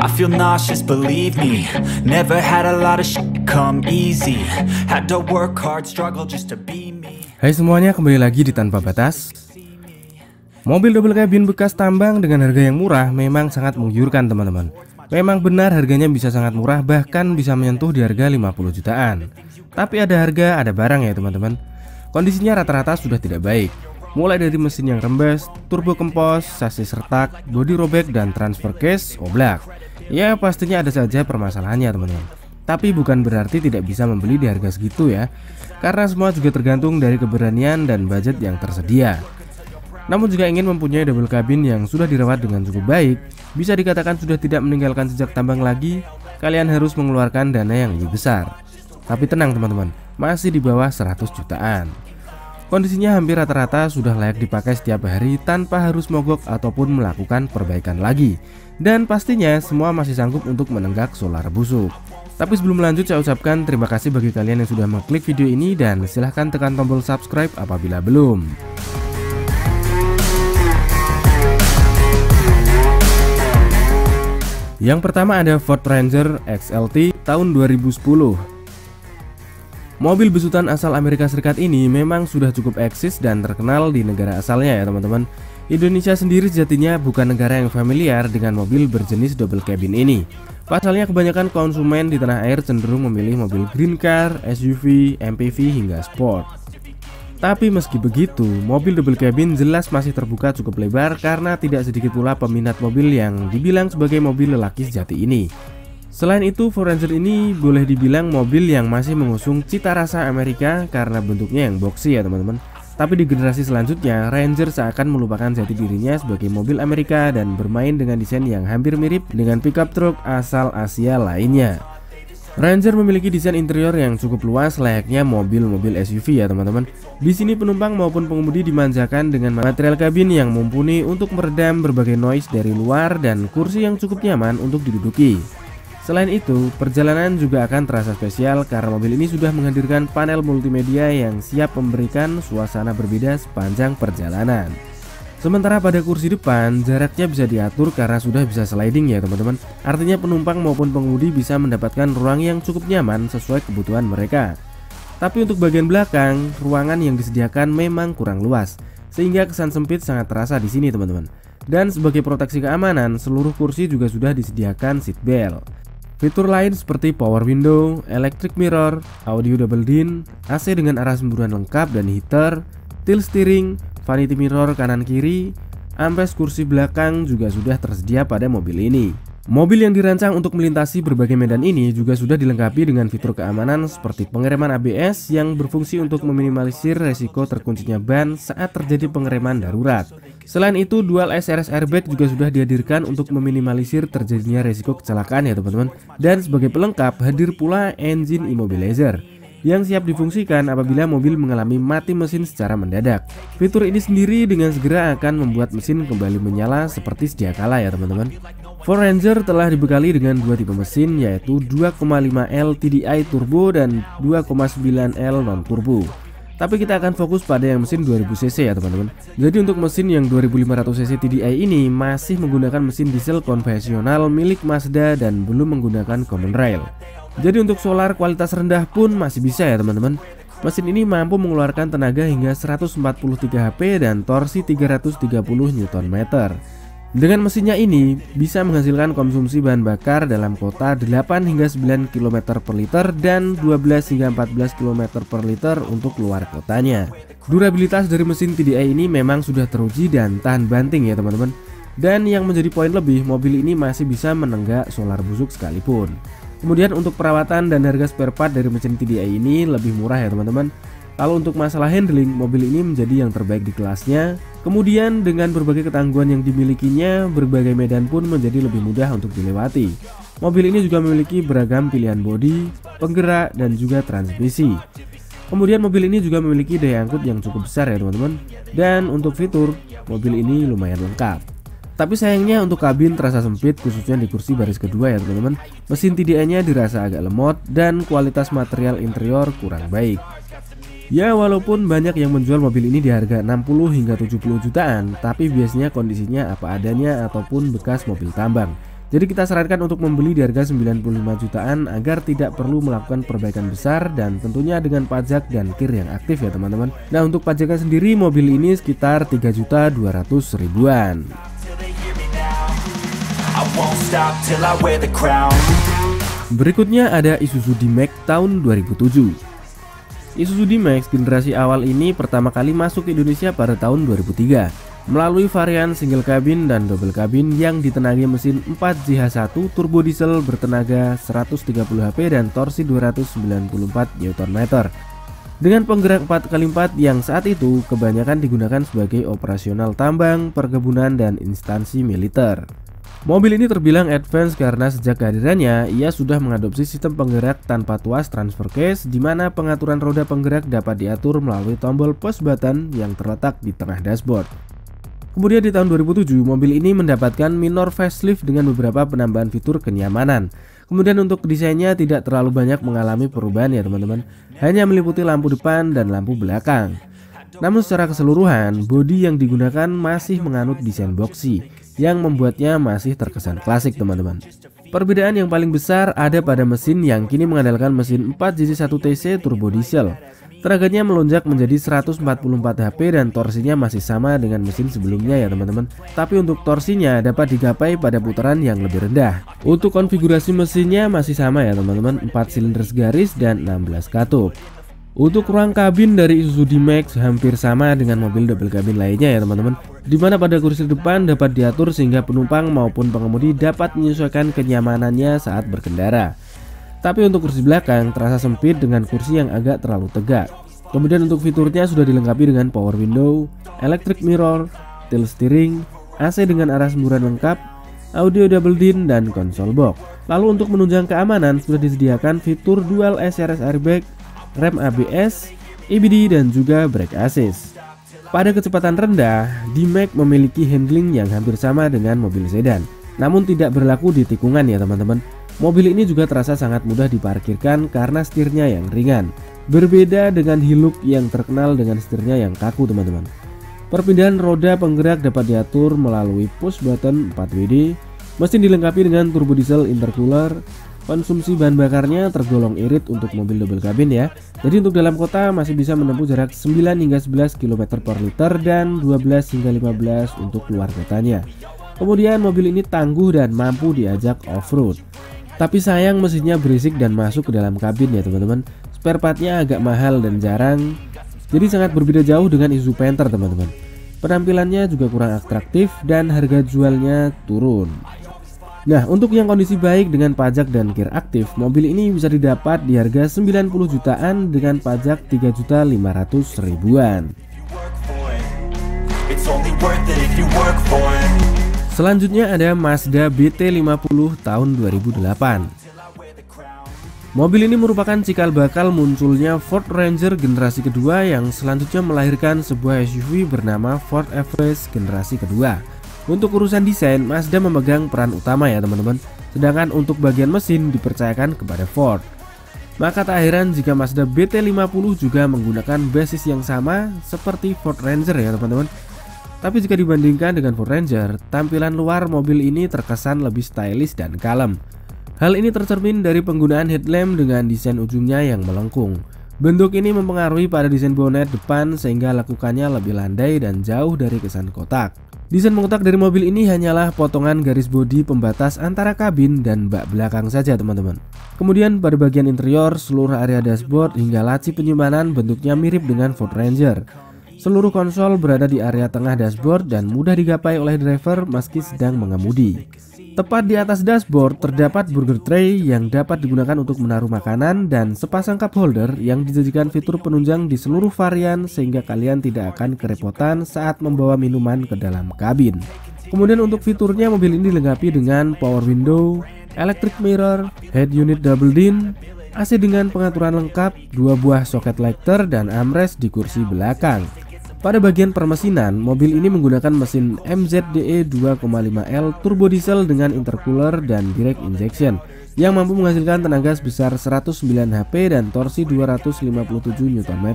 I feel nauseous, believe me. Never had a lot of shit come easy. Had to work hard, struggle just to be me. Hai semuanya, kembali lagi di Tanpa Batas. Mobil double cabin bekas tambang dengan harga yang murah memang sangat menggiurkan teman-teman. Memang benar harganya bisa sangat murah, bahkan bisa menyentuh di harga 50 jutaan. Tapi ada harga, ada barang ya teman-teman. Kondisinya rata-rata sudah tidak baik. Mulai dari mesin yang rembes, turbo kempos, sasis retak, bodi robek, dan transfer case oblak. Ya pastinya ada saja permasalahannya teman-teman. Tapi bukan berarti tidak bisa membeli di harga segitu ya. Karena semua juga tergantung dari keberanian dan budget yang tersedia. Namun jika ingin mempunyai double cabin yang sudah dirawat dengan cukup baik, bisa dikatakan sudah tidak meninggalkan jejak tambang lagi, kalian harus mengeluarkan dana yang lebih besar. Tapi tenang teman-teman, masih di bawah 100 jutaan. Kondisinya hampir rata-rata sudah layak dipakai setiap hari tanpa harus mogok ataupun melakukan perbaikan lagi. Dan pastinya semua masih sanggup untuk menenggak solar busuk. Tapi sebelum lanjut, saya ucapkan terima kasih bagi kalian yang sudah mengklik video ini, dan silahkan tekan tombol subscribe apabila belum. Yang pertama ada Ford Ranger XLT tahun 2010. Mobil besutan asal Amerika Serikat ini memang sudah cukup eksis dan terkenal di negara asalnya ya teman-teman. Indonesia sendiri sejatinya bukan negara yang familiar dengan mobil berjenis double cabin ini. Pasalnya kebanyakan konsumen di tanah air cenderung memilih mobil green car, SUV, MPV hingga sport. Tapi meski begitu, mobil double cabin jelas masih terbuka cukup lebar karena tidak sedikit pula peminat mobil yang dibilang sebagai mobil lelaki sejati ini. Selain itu, Ford Ranger ini boleh dibilang mobil yang masih mengusung cita rasa Amerika karena bentuknya yang boxy ya teman-teman. Tapi di generasi selanjutnya, Ranger seakan melupakan jati dirinya sebagai mobil Amerika dan bermain dengan desain yang hampir mirip dengan pickup truck asal Asia lainnya. Ranger memiliki desain interior yang cukup luas layaknya mobil-mobil SUV ya teman-teman. Di sini penumpang maupun pengemudi dimanjakan dengan material kabin yang mumpuni untuk meredam berbagai noise dari luar dan kursi yang cukup nyaman untuk diduduki. Selain itu, perjalanan juga akan terasa spesial karena mobil ini sudah menghadirkan panel multimedia yang siap memberikan suasana berbeda sepanjang perjalanan. Sementara pada kursi depan, jaraknya bisa diatur karena sudah bisa sliding ya teman-teman. Artinya penumpang maupun pengemudi bisa mendapatkan ruang yang cukup nyaman sesuai kebutuhan mereka. Tapi untuk bagian belakang, ruangan yang disediakan memang kurang luas, sehingga kesan sempit sangat terasa di sini teman-teman. Dan sebagai proteksi keamanan, seluruh kursi juga sudah disediakan seat belt. Fitur lain seperti power window, electric mirror, audio double din, AC dengan arah semburan lengkap dan heater, tilt steering, vanity mirror kanan kiri, ampes kursi belakang juga sudah tersedia pada mobil ini. Mobil yang dirancang untuk melintasi berbagai medan ini juga sudah dilengkapi dengan fitur keamanan seperti pengereman ABS yang berfungsi untuk meminimalisir resiko terkuncinya ban saat terjadi pengereman darurat. Selain itu, dual SRS airbag juga sudah dihadirkan untuk meminimalisir terjadinya resiko kecelakaan ya teman-teman. Dan sebagai pelengkap hadir pula engine immobilizer yang siap difungsikan apabila mobil mengalami mati mesin secara mendadak. Fitur ini sendiri dengan segera akan membuat mesin kembali menyala seperti sedia kala ya teman-teman. Ford Ranger telah dibekali dengan dua tipe mesin, yaitu 2,5L TDI turbo dan 2,9L non turbo. Tapi kita akan fokus pada yang mesin 2000cc ya teman-teman. Jadi untuk mesin yang 2500cc TDI ini masih menggunakan mesin diesel konvensional milik Mazda dan belum menggunakan common rail. Jadi untuk solar kualitas rendah pun masih bisa ya teman-teman. Mesin ini mampu mengeluarkan tenaga hingga 143 HP dan torsi 330 Nm. Dengan mesinnya ini bisa menghasilkan konsumsi bahan bakar dalam kota 8 hingga 9 km per liter dan 12 hingga 14 km per liter untuk luar kotanya. Durabilitas dari mesin TDI ini memang sudah teruji dan tahan banting ya teman-teman. Dan yang menjadi poin lebih, mobil ini masih bisa menenggak solar busuk sekalipun. Kemudian untuk perawatan dan harga spare part dari mesin TDI ini lebih murah ya teman-teman. Kalau untuk masalah handling, mobil ini menjadi yang terbaik di kelasnya. Kemudian dengan berbagai ketangguhan yang dimilikinya, berbagai medan pun menjadi lebih mudah untuk dilewati. Mobil ini juga memiliki beragam pilihan bodi, penggerak, dan juga transmisi. Kemudian mobil ini juga memiliki daya angkut yang cukup besar ya teman-teman. Dan untuk fitur, mobil ini lumayan lengkap. Tapi sayangnya untuk kabin terasa sempit, khususnya di kursi baris kedua ya teman-teman. Mesin TDI-nya dirasa agak lemot dan kualitas material interior kurang baik. Ya walaupun banyak yang menjual mobil ini di harga 60 hingga 70 jutaan, tapi biasanya kondisinya apa adanya ataupun bekas mobil tambang. Jadi kita sarankan untuk membeli di harga 95 jutaan agar tidak perlu melakukan perbaikan besar dan tentunya dengan pajak dan kir yang aktif ya teman-teman. Nah untuk pajaknya sendiri mobil ini sekitar 3.200.000-an. Berikutnya ada Isuzu D-Max tahun 2007. Isuzu D-Max generasi awal ini pertama kali masuk ke Indonesia pada tahun 2003 melalui varian single cabin dan double cabin yang ditenagi mesin 4JH1 turbo diesel bertenaga 130 HP dan torsi 294 Nm dengan penggerak 4x4 yang saat itu kebanyakan digunakan sebagai operasional tambang, perkebunan, dan instansi militer. Mobil ini terbilang advance karena sejak kehadirannya ia sudah mengadopsi sistem penggerak tanpa tuas transfer case di mana pengaturan roda penggerak dapat diatur melalui tombol push button yang terletak di tengah dashboard. Kemudian di tahun 2007 mobil ini mendapatkan minor facelift dengan beberapa penambahan fitur kenyamanan. Kemudian untuk desainnya tidak terlalu banyak mengalami perubahan ya teman-teman, hanya meliputi lampu depan dan lampu belakang. Namun secara keseluruhan bodi yang digunakan masih menganut desain boxy yang membuatnya masih terkesan klasik teman-teman. Perbedaan yang paling besar ada pada mesin yang kini mengandalkan mesin 4JZ1TC turbo diesel. Tenaganya melonjak menjadi 144 HP dan torsinya masih sama dengan mesin sebelumnya ya teman-teman. Tapi untuk torsinya dapat digapai pada putaran yang lebih rendah. Untuk konfigurasi mesinnya masih sama ya teman-teman, 4 silinder segaris dan 16 katup. Untuk ruang kabin dari Isuzu D-Max hampir sama dengan mobil double cabin lainnya ya teman-teman, dimana pada kursi depan dapat diatur sehingga penumpang maupun pengemudi dapat menyesuaikan kenyamanannya saat berkendara. Tapi untuk kursi belakang terasa sempit dengan kursi yang agak terlalu tegak. Kemudian untuk fiturnya sudah dilengkapi dengan power window, electric mirror, tilt steering, AC dengan arah semburan lengkap, audio double din, dan konsol box. Lalu untuk menunjang keamanan sudah disediakan fitur dual SRS airbag, rem ABS, EBD, dan juga brake assist. Pada kecepatan rendah, D-Max memiliki handling yang hampir sama dengan mobil sedan, namun tidak berlaku di tikungan ya teman-teman. Mobil ini juga terasa sangat mudah diparkirkan karena setirnya yang ringan. Berbeda dengan Hilux yang terkenal dengan setirnya yang kaku teman-teman. Perpindahan roda penggerak dapat diatur melalui push button 4WD. Mesin dilengkapi dengan turbo diesel intercooler. Konsumsi bahan bakarnya tergolong irit untuk mobil double cabin ya. Jadi untuk dalam kota masih bisa menempuh jarak 9 hingga 11 km per liter dan 12 hingga 15 untuk keluar kotanya. Kemudian mobil ini tangguh dan mampu diajak off-road. Tapi sayang mesinnya berisik dan masuk ke dalam kabin ya teman-teman. Spare partnya agak mahal dan jarang. Jadi sangat berbeda jauh dengan Isuzu Panther teman-teman. Penampilannya juga kurang atraktif dan harga jualnya turun. Nah untuk yang kondisi baik dengan pajak dan kir aktif, mobil ini bisa didapat di harga 90 jutaan dengan pajak 3.500.000-an. Selanjutnya ada Mazda BT50 tahun 2008. Mobil ini merupakan cikal bakal munculnya Ford Ranger generasi kedua yang selanjutnya melahirkan sebuah SUV bernama Ford Everest generasi kedua. Untuk urusan desain, Mazda memegang peran utama ya teman-teman, sedangkan untuk bagian mesin dipercayakan kepada Ford. Maka tak heran jika Mazda BT50 juga menggunakan basis yang sama seperti Ford Ranger ya teman-teman. Tapi jika dibandingkan dengan Ford Ranger, tampilan luar mobil ini terkesan lebih stylish dan kalem. Hal ini tercermin dari penggunaan headlamp dengan desain ujungnya yang melengkung. Bentuk ini mempengaruhi pada desain bonet depan sehingga lakukannya lebih landai dan jauh dari kesan kotak. Desain mengkotak dari mobil ini hanyalah potongan garis bodi pembatas antara kabin dan bak belakang saja teman-teman. Kemudian pada bagian interior, seluruh area dashboard hingga laci penyimpanan bentuknya mirip dengan Ford Ranger. Seluruh konsol berada di area tengah dashboard dan mudah digapai oleh driver meski sedang mengemudi. Tepat di atas dashboard terdapat burger tray yang dapat digunakan untuk menaruh makanan dan sepasang cup holder yang dijadikan fitur penunjang di seluruh varian sehingga kalian tidak akan kerepotan saat membawa minuman ke dalam kabin. Kemudian untuk fiturnya mobil ini dilengkapi dengan power window, electric mirror, head unit double din, AC dengan pengaturan lengkap, 2 buah soket lighter dan armrest di kursi belakang. Pada bagian permesinan, mobil ini menggunakan mesin MZDE 2,5L turbo diesel dengan intercooler dan direct injection yang mampu menghasilkan tenaga sebesar 109 HP dan torsi 257 Nm.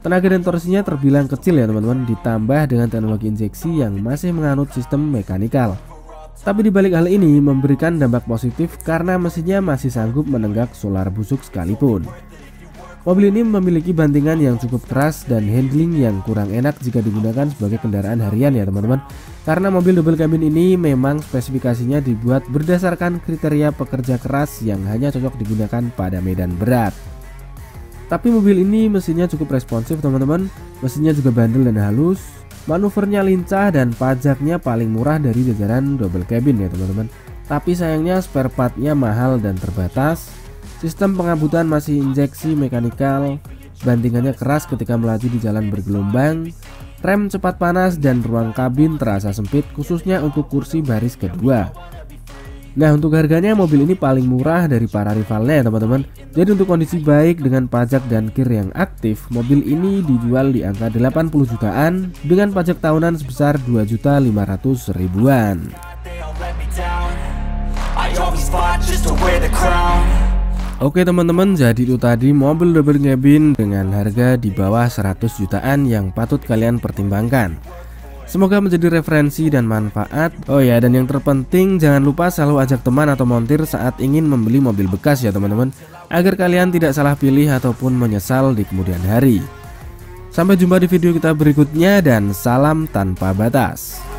Tenaga dan torsinya terbilang kecil ya teman-teman, ditambah dengan teknologi injeksi yang masih menganut sistem mekanikal. Tapi dibalik hal ini memberikan dampak positif karena mesinnya masih sanggup menenggak solar busuk sekalipun. Mobil ini memiliki bantingan yang cukup keras dan handling yang kurang enak jika digunakan sebagai kendaraan harian ya teman-teman. Karena mobil double cabin ini memang spesifikasinya dibuat berdasarkan kriteria pekerja keras yang hanya cocok digunakan pada medan berat. Tapi mobil ini mesinnya cukup responsif teman-teman. Mesinnya juga bandel dan halus, manuvernya lincah, dan pajaknya paling murah dari jajaran double cabin ya teman-teman. Tapi sayangnya spare partnya mahal dan terbatas. Sistem pengabutan masih injeksi mekanikal, bantingannya keras ketika melaju di jalan bergelombang, rem cepat panas, dan ruang kabin terasa sempit khususnya untuk kursi baris kedua. Nah, untuk harganya mobil ini paling murah dari para rivalnya ya teman-teman. Jadi untuk kondisi baik dengan pajak dan kir yang aktif, mobil ini dijual di angka 80 jutaan dengan pajak tahunan sebesar 2.500.000-an. Oke teman-teman, jadi itu tadi mobil double cabin dengan harga di bawah 100 jutaan yang patut kalian pertimbangkan. Semoga menjadi referensi dan manfaat. Oh ya, dan yang terpenting jangan lupa selalu ajak teman atau montir saat ingin membeli mobil bekas ya teman-teman, agar kalian tidak salah pilih ataupun menyesal di kemudian hari. Sampai jumpa di video kita berikutnya dan salam tanpa batas.